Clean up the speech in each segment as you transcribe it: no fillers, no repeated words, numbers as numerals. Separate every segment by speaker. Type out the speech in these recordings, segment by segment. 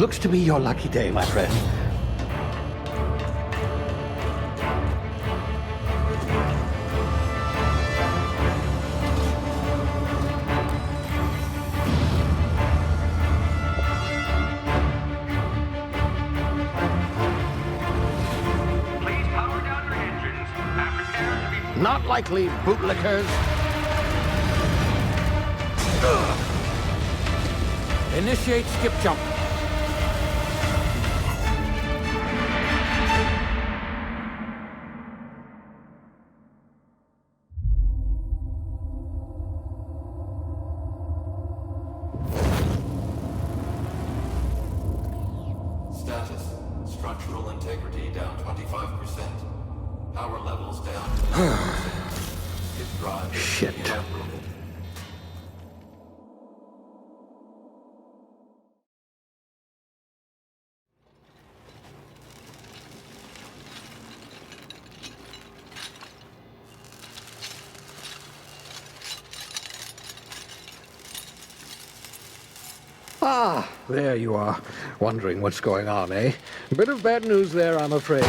Speaker 1: Looks to be your lucky day, my friend.
Speaker 2: Please power down your engines and prepare to be...
Speaker 1: Not likely, bootlickers. Initiate skip jump.
Speaker 3: Status. Structural integrity down 25%. Power levels down 10%. His drive is
Speaker 1: Shit.
Speaker 3: inoperable.
Speaker 1: Ah, there you are. Wondering what's going on, eh? A bit of bad news there, I'm afraid.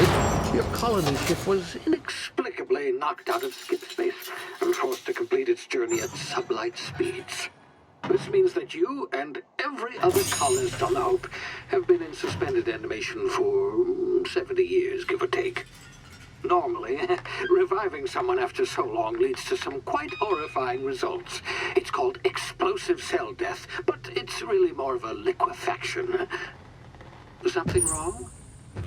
Speaker 1: Your colony ship was inexplicably knocked out of skip space and forced to complete its journey at sublight speeds. This means that you and every other colonist on the Hope have been in suspended animation for 70 years, give or take. Normally, reviving someone after so long leads to some quite horrifying results. It's called explosive cell death, but it's really more of a liquefaction. Something wrong?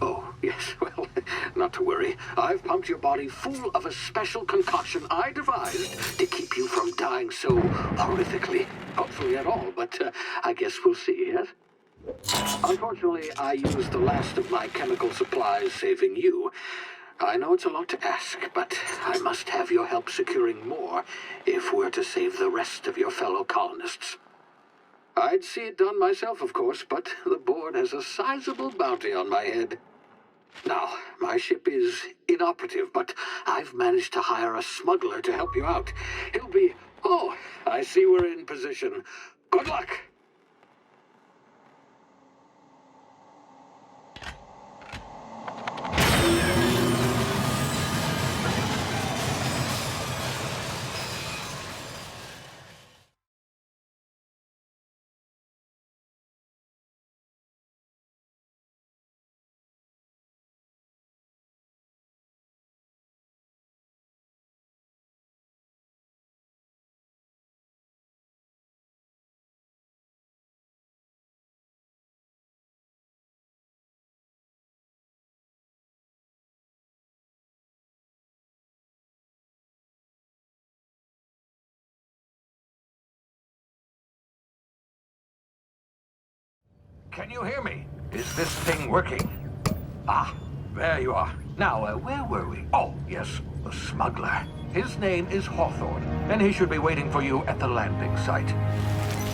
Speaker 1: Oh, yes, well, not to worry. I've pumped your body full of a special concoction I devised to keep you from dying so horrifically. Hopefully at all, but I guess we'll see, yes? Unfortunately, I used the last of my chemical supplies saving you. I know it's a lot to ask, but I must have your help securing more if we're to save the rest of your fellow colonists. I'd see it done myself, of course, but the board has a sizable bounty on my head. Now, my ship is inoperative, but I've managed to hire a smuggler to help you out. He'll be... Oh, I see we're in position. Good luck!
Speaker 2: Can you hear me? Is this thing working? Ah, there you are. Now, where were we? Oh, yes, the smuggler. His name is Hawthorne, and he should be waiting for you at the landing site.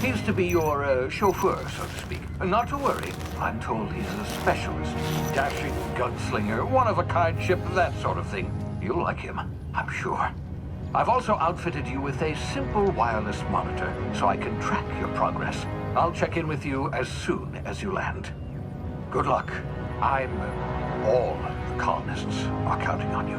Speaker 2: He's to be your chauffeur, so to speak. Not to worry. I'm told he's a specialist. Dashing gunslinger, one-of-a-kind ship, that sort of thing. You'll like him, I'm sure. I've also outfitted you with a simple wireless monitor, so I can track your progress. I'll check in with you as soon as you land. Good luck. All the colonists are counting on you.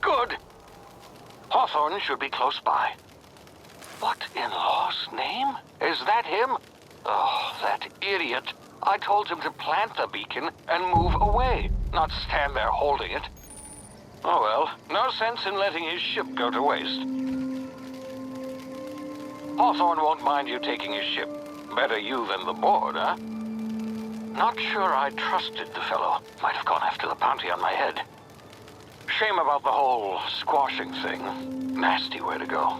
Speaker 2: Good. Hawthorne should be close by. What in law's name? Is that him? Oh, that idiot. I told him to plant the beacon and move away, not stand there holding it. Oh well, no sense in letting his ship go to waste. Hawthorne won't mind you taking his ship. Better you than the board, huh? Not sure I trusted the fellow. Might have gone after the bounty on my head. Shame about the whole squashing thing. Nasty way to go.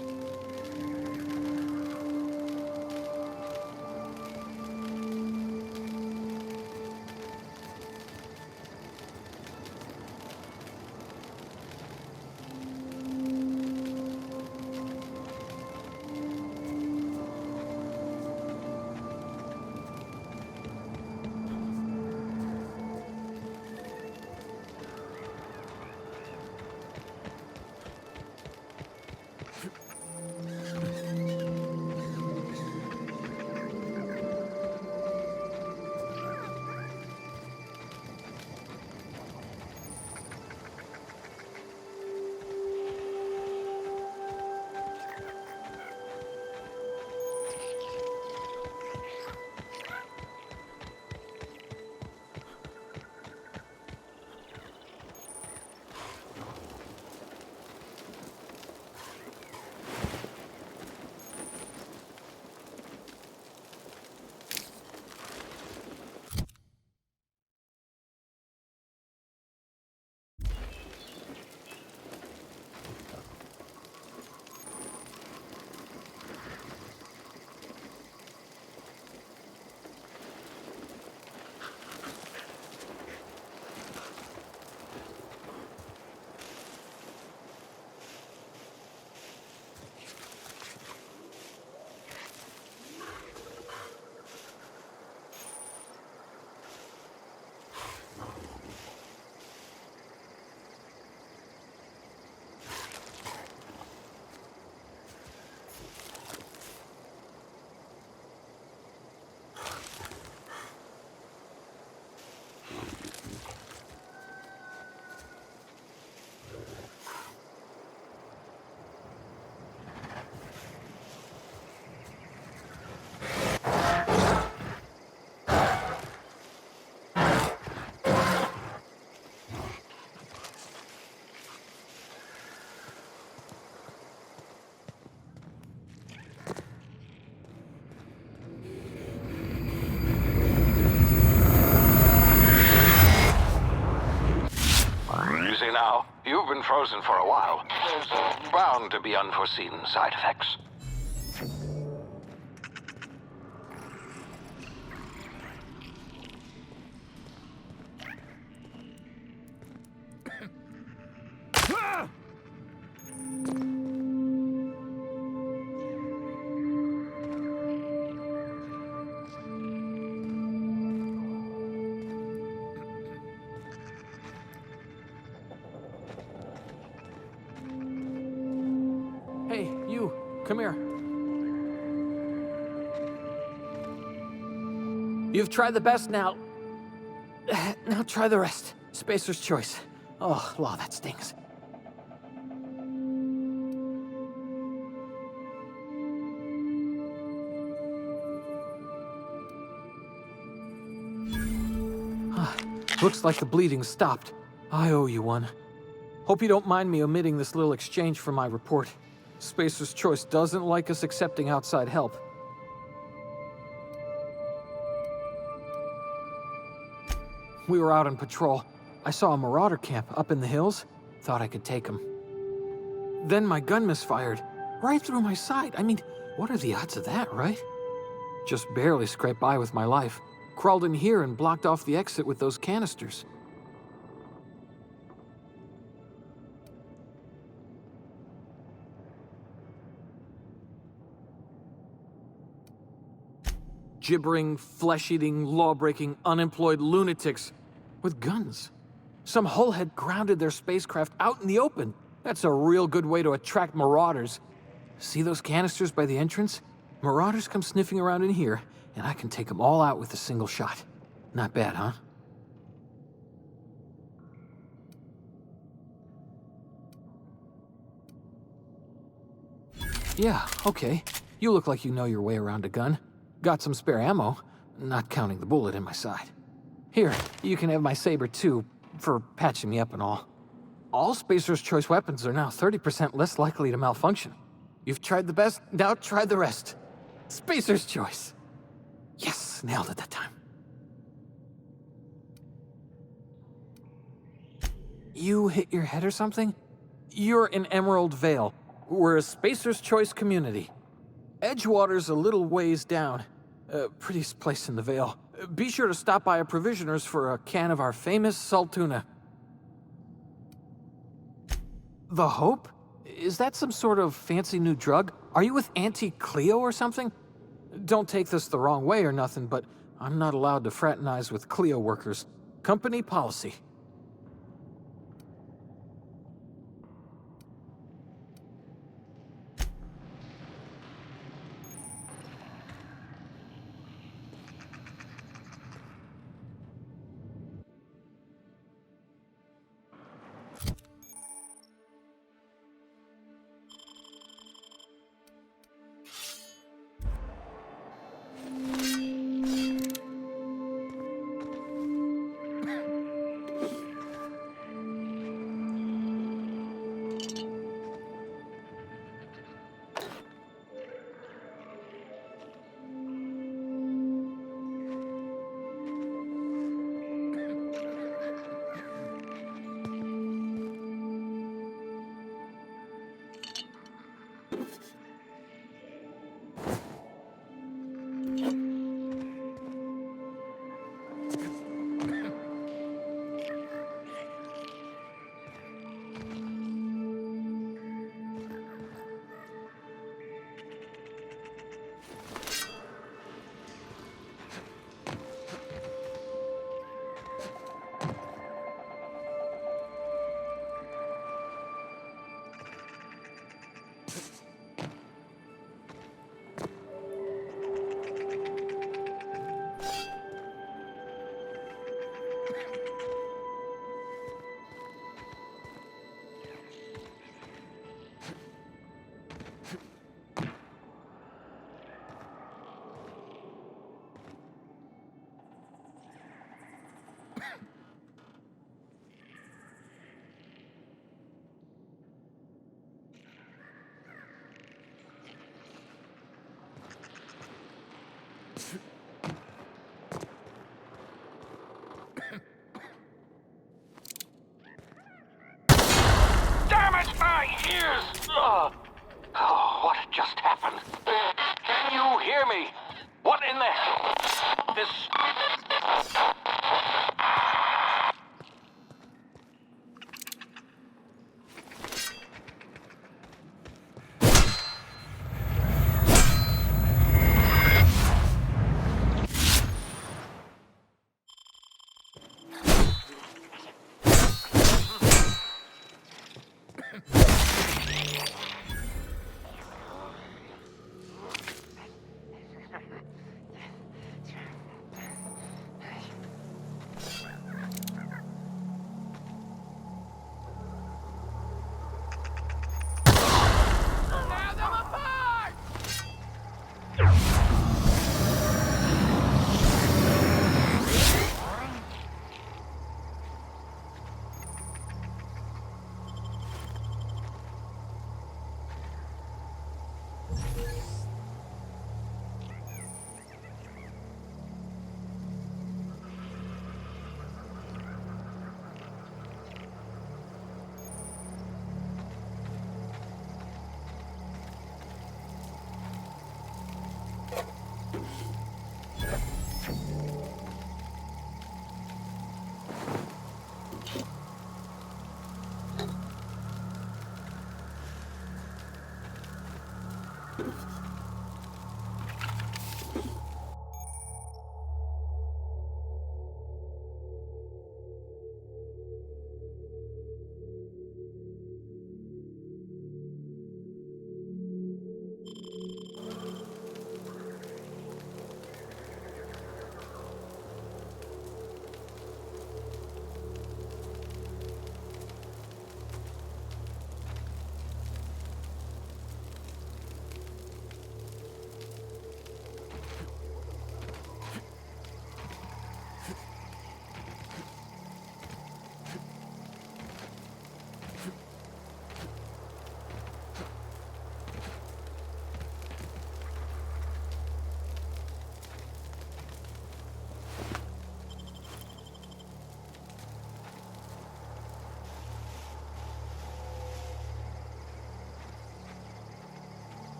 Speaker 2: You've been frozen for a while. There's bound to be unforeseen side effects.
Speaker 4: Hey, you, come here. You've tried the best now. Now try the rest. Spacer's choice. Oh, law, that stings. Looks like the bleeding stopped. I owe you one. Hope you don't mind me omitting this little exchange from my report. Spacer's Choice doesn't like us accepting outside help. We were out on patrol. I saw a marauder camp up in the hills. Thought I could take him. Then my gun misfired. Right through my side. I mean, what are the odds of that, right? Just barely scraped by with my life. Crawled in here and blocked off the exit with those canisters. Gibbering, flesh-eating, law-breaking, unemployed lunatics with guns. Some hullhead grounded their spacecraft out in the open. That's a real good way to attract marauders. See those canisters by the entrance? Marauders come sniffing around in here, and I can take them all out with a single shot. Not bad, huh? Yeah, okay. You look like you know your way around a gun. Got some spare ammo, not counting the bullet in my side. Here, you can have my saber too, for patching me up and all. All Spacer's Choice weapons are now 30% less likely to malfunction. You've tried the best, now try the rest. Spacer's Choice. Yes, nailed it that time. You hit your head or something? You're in Emerald Vale. We're a Spacer's Choice community. Edgewater's a little ways down. Prettiest place in the Vale. Be sure to stop by a provisioner's for a can of our famous salt tuna. The Hope? Is that some sort of fancy new drug? Are you with Auntie Cleo or something? Don't take this the wrong way or nothing, but I'm not allowed to fraternize with Cleo workers. Company policy.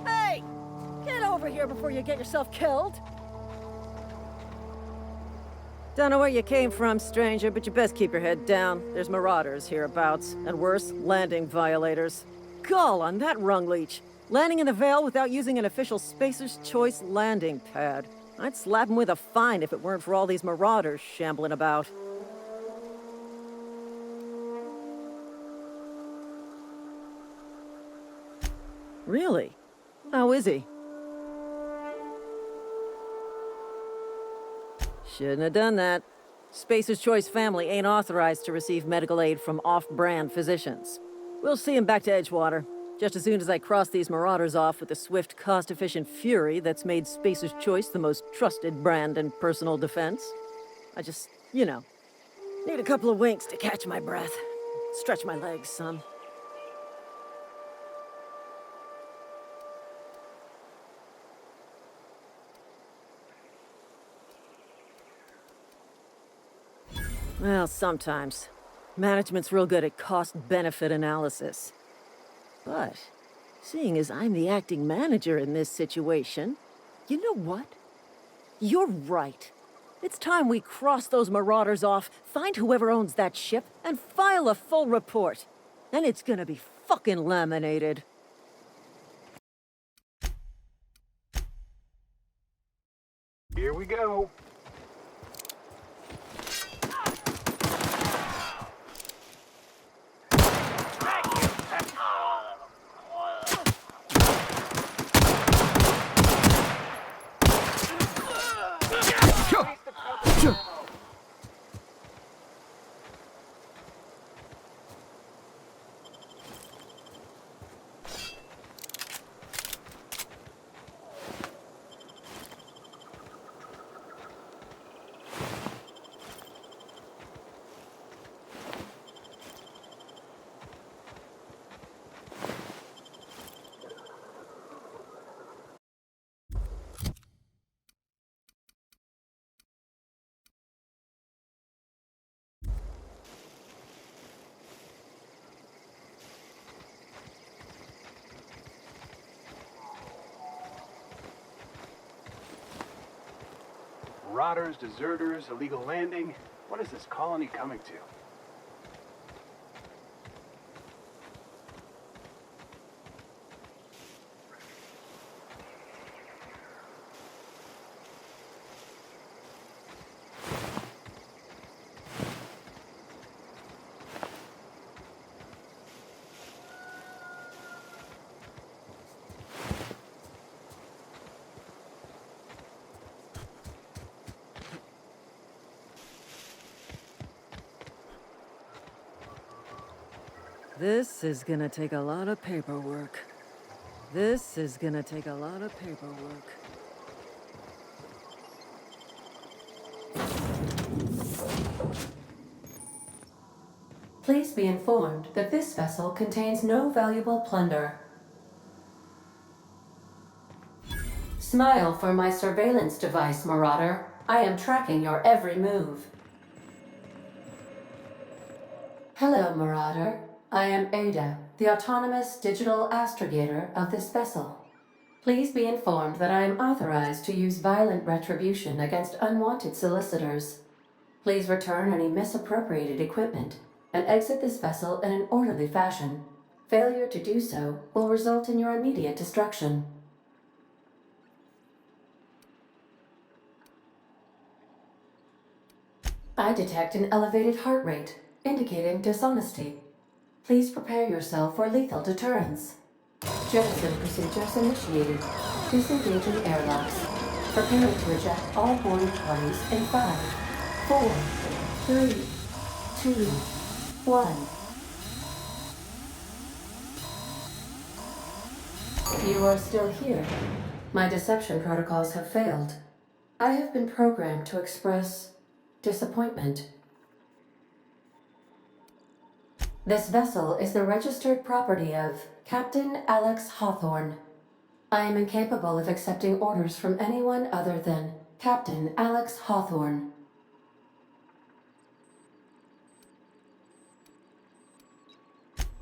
Speaker 5: Hey! Get over here before you get yourself killed! Don't know where you came from, stranger, but you best keep your head down. There's marauders hereabouts, and worse, landing violators. Gall on that rung leech! Landing in the Vale without using an official Spacer's Choice landing pad. I'd slap him with a fine if it weren't for all these marauders shambling about. Really? How is he? Shouldn't have done that. Spacer's Choice family ain't authorized to receive medical aid from off-brand physicians. We'll see him back to Edgewater, just as soon as I cross these marauders off with the swift, cost-efficient fury that's made Spacer's Choice the most trusted brand in personal defense. I just, you know, need a couple of winks to catch my breath. Stretch my legs some. Well, sometimes. Management's real good at cost-benefit analysis. But, seeing as I'm the acting manager in this situation, you know what? You're right. It's time we cross those marauders off, find whoever owns that ship, and file a full report. And it's gonna be fucking laminated.
Speaker 1: Here we go.
Speaker 6: Marauders, deserters, illegal landing. What is this colony coming to?
Speaker 5: This is gonna take a lot of paperwork. This is gonna take a lot of paperwork.
Speaker 7: Please be informed that this vessel contains no valuable plunder. Smile for my surveillance device, Marauder. I am tracking your every move. Hello, Marauder. I am Ada, the autonomous digital astrogator of this vessel. Please be informed that I am authorized to use violent retribution against unwanted solicitors. Please return any misappropriated equipment and exit this vessel in an orderly fashion. Failure to do so will result in your immediate destruction. I detect an elevated heart rate, indicating dishonesty. Please prepare yourself for lethal deterrence. Jettison procedures initiated. Disengaging airlocks. Preparing to eject all boarding parties in 5, 4, 3, 2, 1. You are still here. My deception protocols have failed. I have been programmed to express disappointment. This vessel is the registered property of Captain Alex Hawthorne. I am incapable of accepting orders from anyone other than Captain Alex Hawthorne.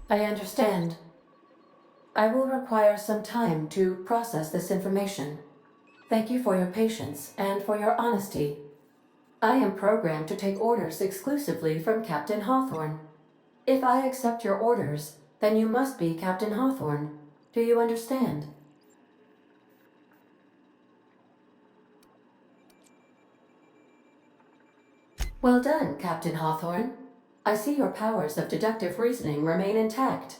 Speaker 7: I understand. I will require some time to process this information. Thank you for your patience and for your honesty. I am programmed to take orders exclusively from Captain Hawthorne. If I accept your orders, then you must be Captain Hawthorne. Do you understand? Well done, Captain Hawthorne. I see your powers of deductive reasoning remain intact.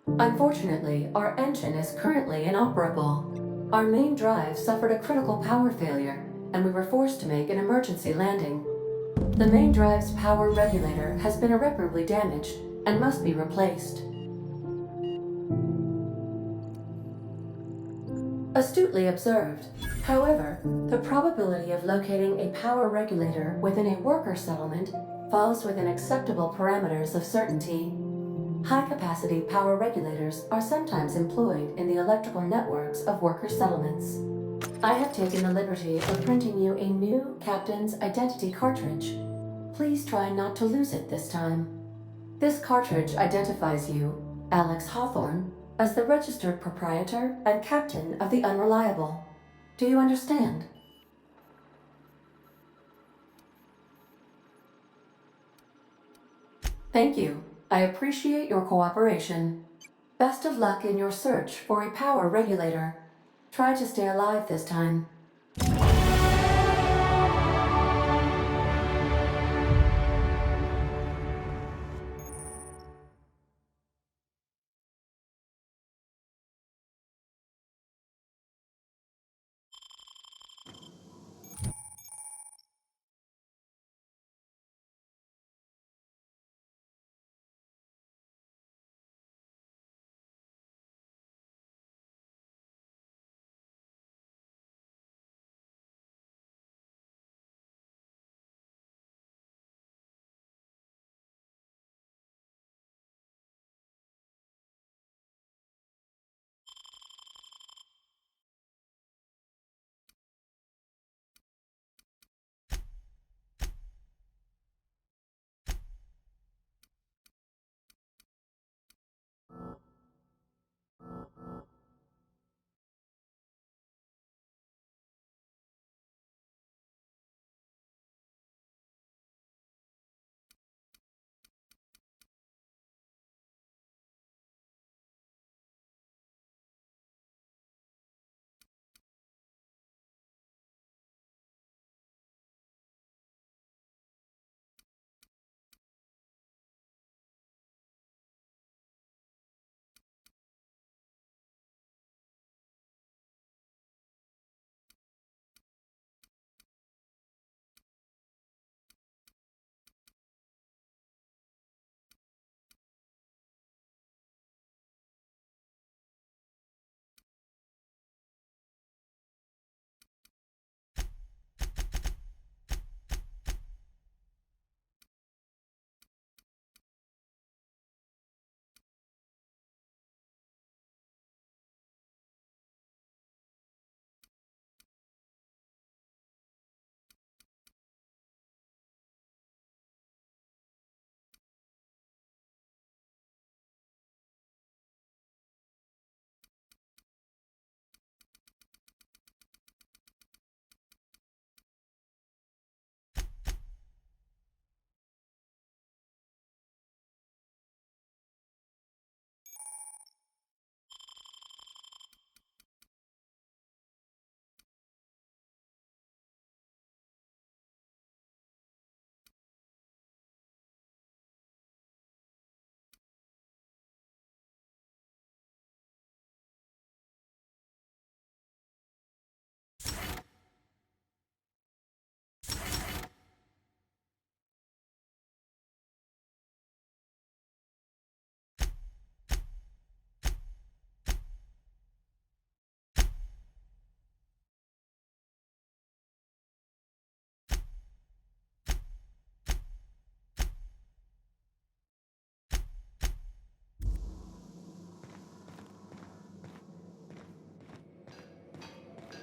Speaker 7: Unfortunately, our engine is currently inoperable. Our main drive suffered a critical power failure, and we were forced to make an emergency landing. The main drive's power regulator has been irreparably damaged and must be replaced. Astutely observed. However, the probability of locating a power regulator within a worker settlement falls within acceptable parameters of certainty. High-capacity power regulators are sometimes employed in the electrical networks of worker settlements. I have taken the liberty of printing you a new Captain's Identity cartridge. Please try not to lose it this time. This cartridge identifies you, Alex Hawthorne, as the registered proprietor and captain of the Unreliable. Do you understand? Thank you. I appreciate your cooperation. Best of luck in your search for a power regulator. Try to stay alive this time.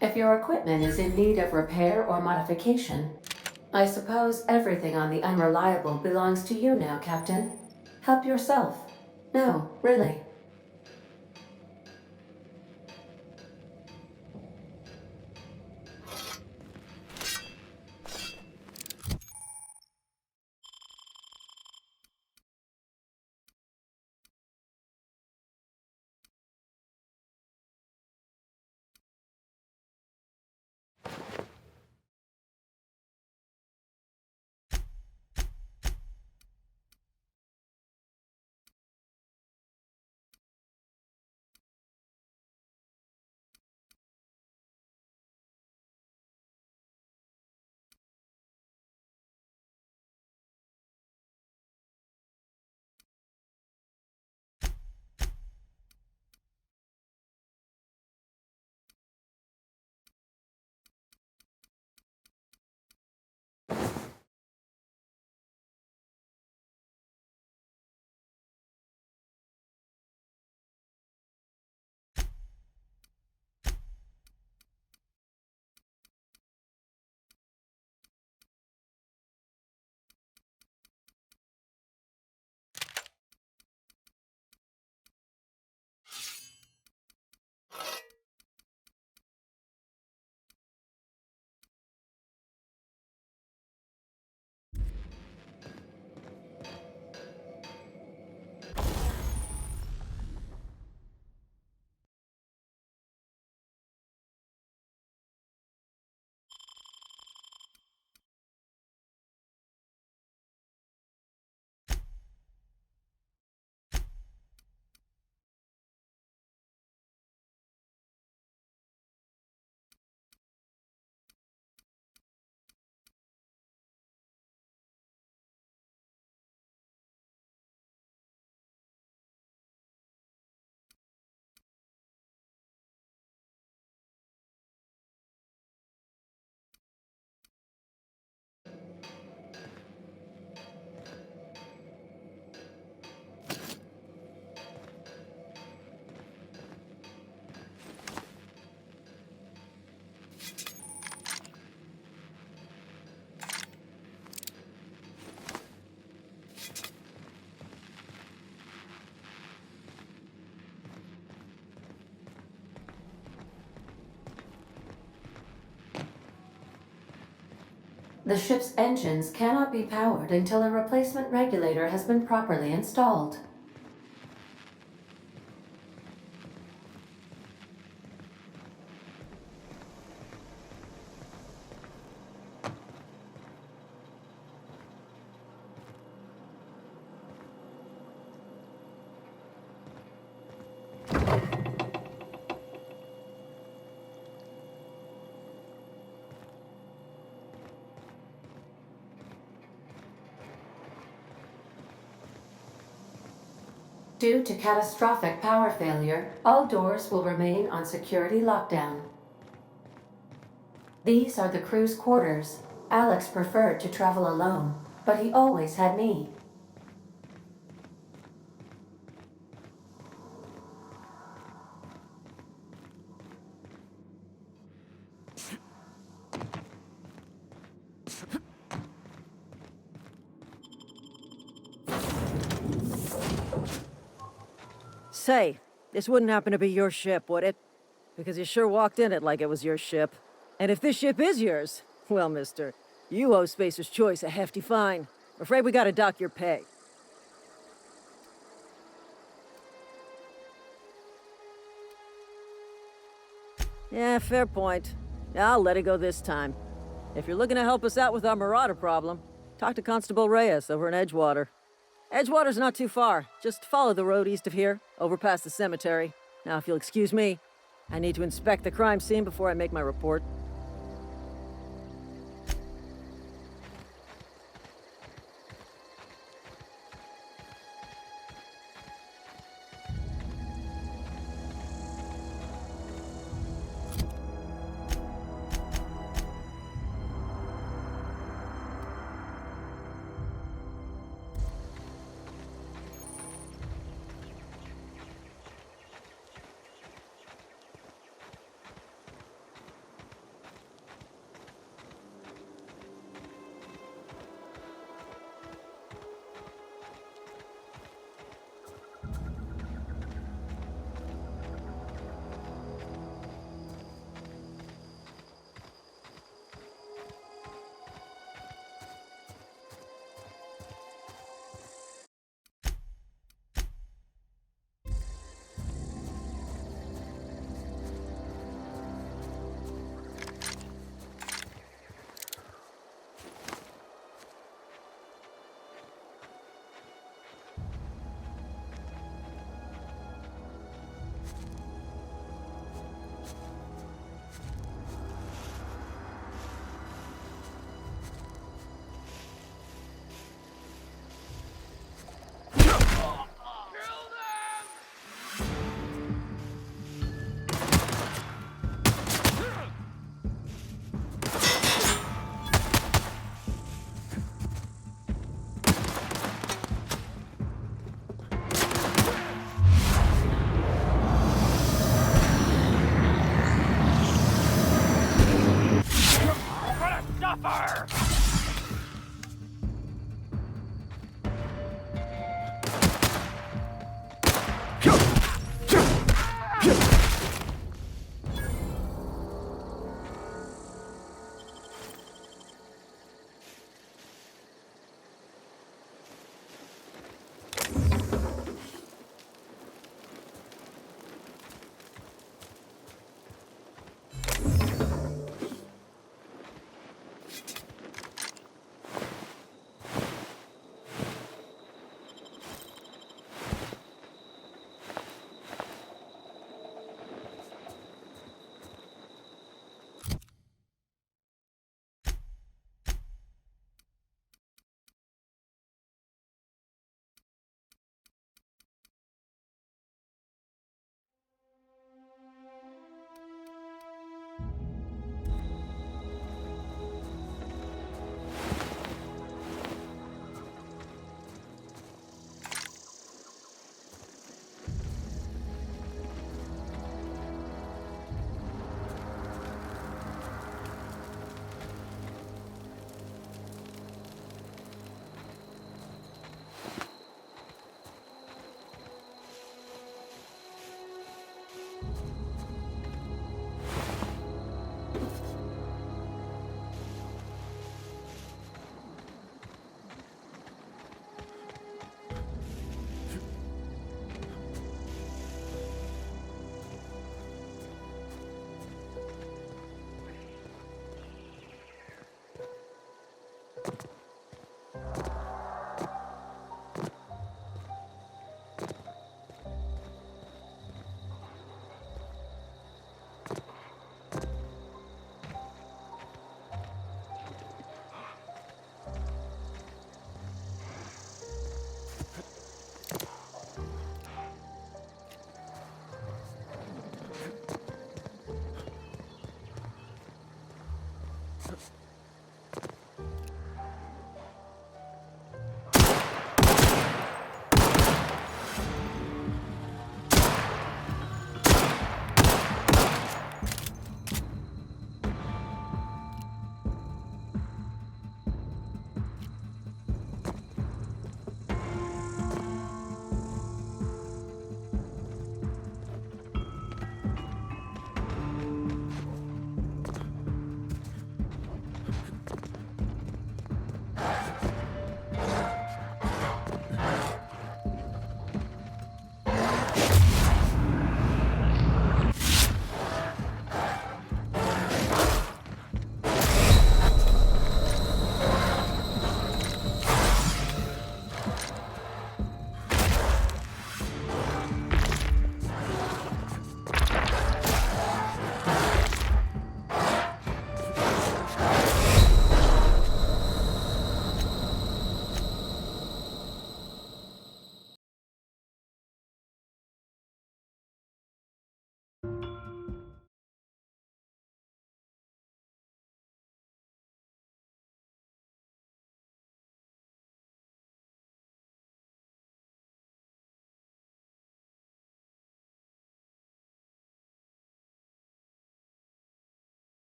Speaker 7: If your equipment is in need of repair or modification, I suppose everything on the Unreliable belongs to you now, Captain. Help yourself. No, really. The ship's engines cannot be powered until a replacement regulator has been properly installed. Due to catastrophic power failure, all doors will remain on security lockdown. These are the crew's quarters. Alex preferred to travel alone, but he always had me.
Speaker 5: Say, this wouldn't happen to be your ship, would it? Because you sure walked in it like it was your ship. And if this ship is yours, well, mister, you owe Spacer's Choice a hefty fine. I'm afraid we gotta dock your pay. Yeah, fair point. I'll let it go this time. If you're looking to help us out with our marauder problem, talk to Constable Reyes over in Edgewater. Edgewater's not too far. Just follow the road east of here, over past the cemetery. Now, if you'll excuse me, I need to inspect the crime scene before I make my report.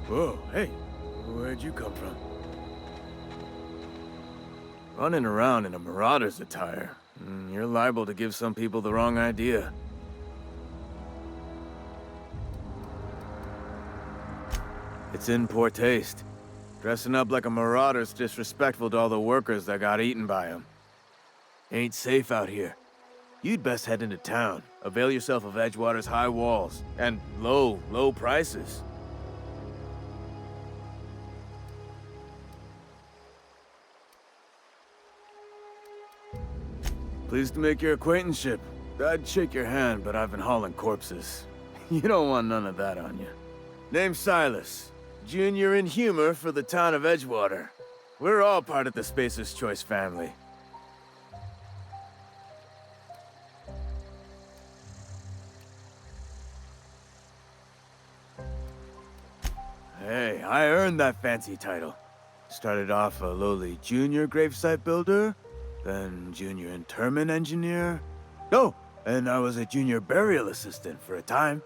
Speaker 8: Whoa, hey, where'd you come from? Running around in a marauder's attire. You're liable to give some people the wrong idea. It's in poor taste. Dressing up like a marauder's disrespectful to all the workers that got eaten by him. Ain't safe out here. You'd best head into town. Avail yourself of Edgewater's high walls and low prices. Pleased to make your acquaintanceship. I'd shake your hand, but I've been hauling corpses. You don't want none of that on you. Name's Silas. Junior in humor for the town of Edgewater. We're all part of the Spacer's Choice family. Hey, I earned that fancy title. Started off a lowly junior gravesite builder, then junior interment engineer. Oh, and I was a junior burial assistant for a time.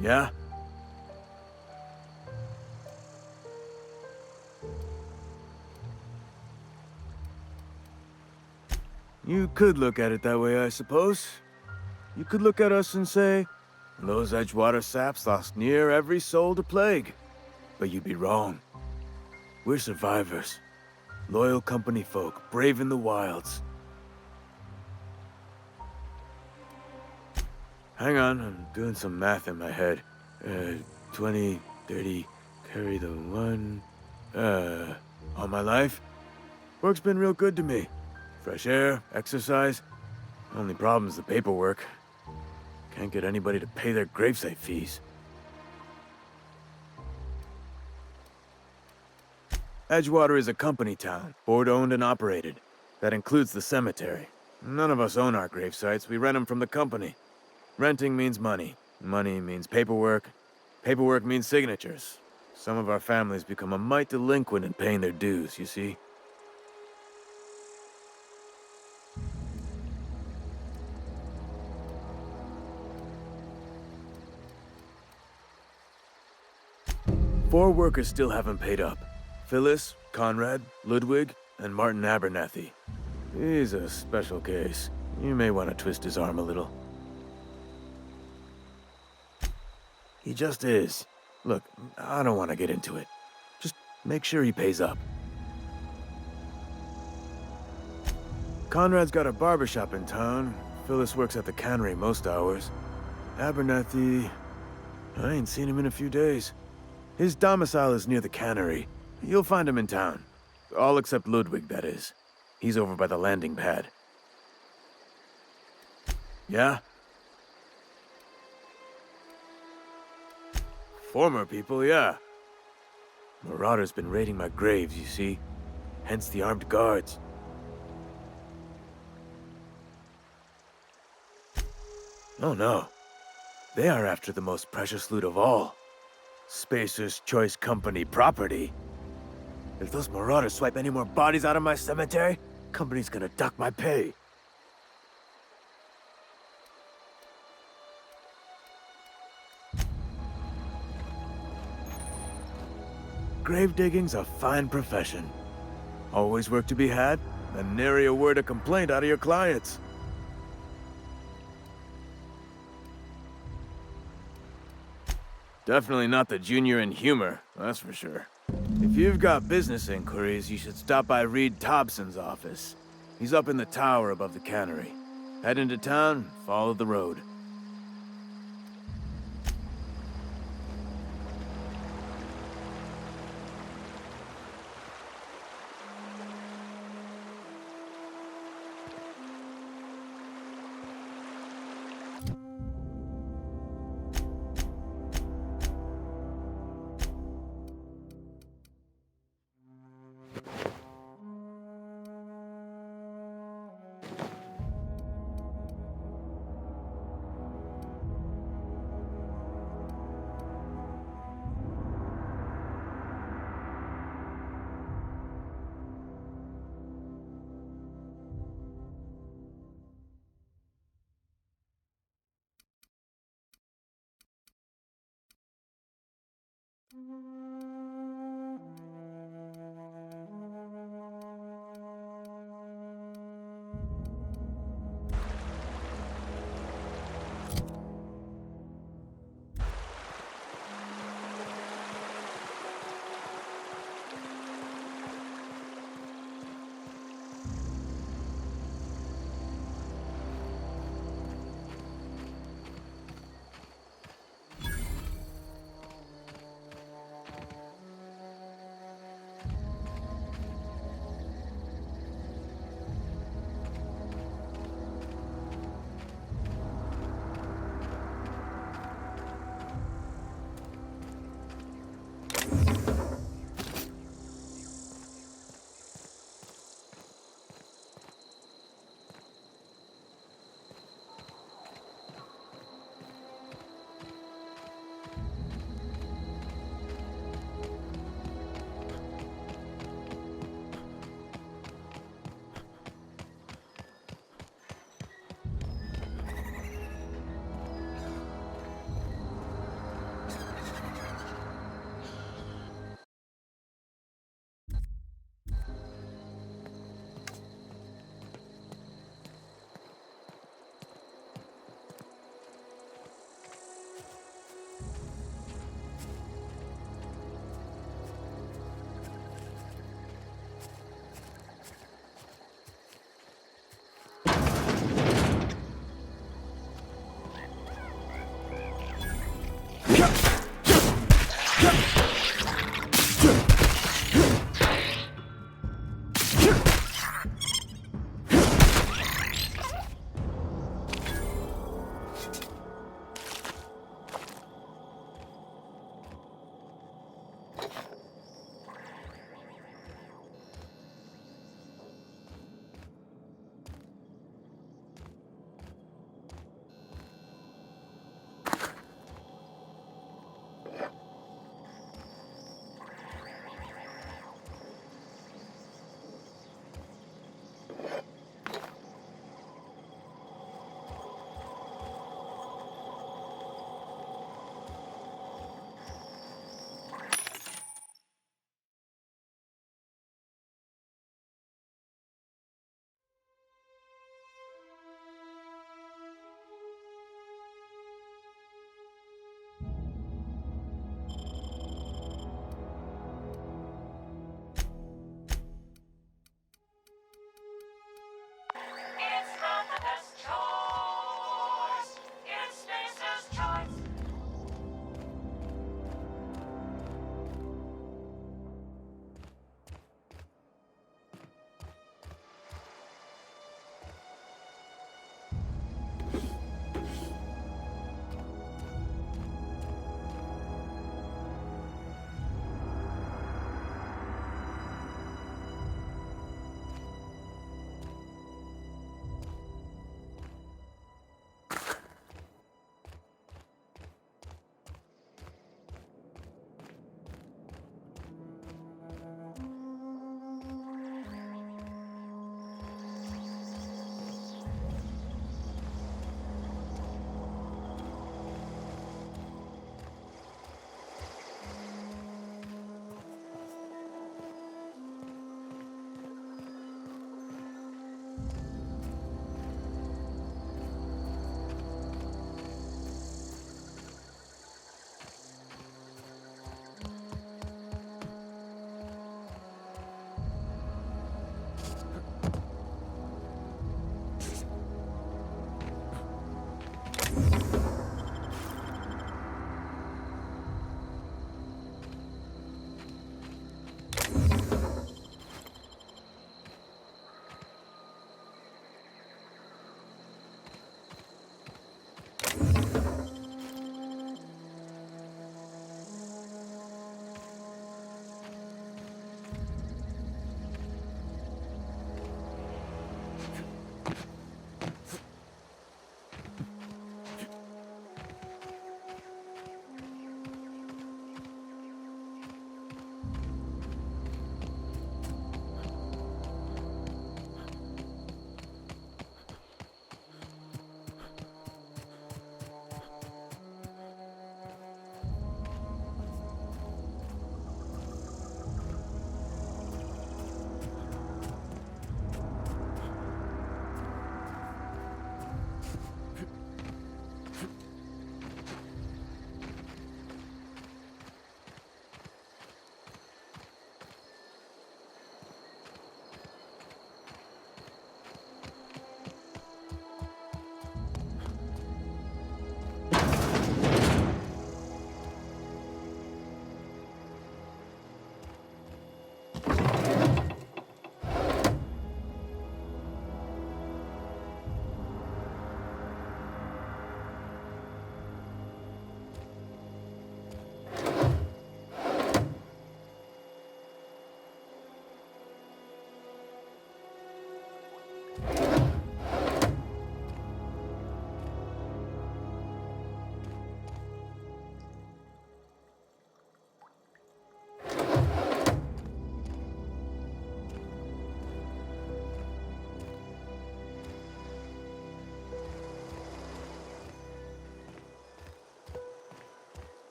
Speaker 8: Yeah? You could look at it that way, I suppose. You could look at us and say, those Edgewater saps lost near every soul to plague. But you'd be wrong. We're survivors. Loyal company folk, brave in the wilds. Hang on, I'm doing some math in my head. 20, 30, carry the one... all my life? Work's been real good to me. Fresh air, exercise. Only problem's the paperwork. Can't get anybody to pay their gravesite fees. Edgewater is a company town, board-owned and operated. That includes the cemetery. None of us own our gravesites, we rent them from the company. Renting means money. Money means paperwork. Paperwork means signatures. Some of our families become a mite delinquent in paying their dues, you see? Four workers still haven't paid up. Phyllis, Conrad, Ludwig, and Martin Abernathy. He's a special case. You may want to twist his arm a little. He just is. Look, I don't want to get into it. Just make sure he pays up. Conrad's got a barbershop in town. Phyllis works at the cannery most hours. Abernathy... I ain't seen him in a few days. His domicile is near the cannery. You'll find him in town. All except Ludwig, that is. He's over by the landing pad. Yeah? Former people, yeah. Marauders been raiding my graves, you see. Hence the armed guards. Oh no. They are after the most precious loot of all. Spacer's Choice Company property. If those marauders swipe any more bodies out of my cemetery, company's gonna dock my pay. Grave digging's a fine profession. Always work to be had, and nary a word of complaint out of your clients. Definitely not the junior in humor, that's for sure. If you've got business inquiries, you should stop by Reed Thompson's office. He's up in the tower above the cannery. Head into town, follow the road.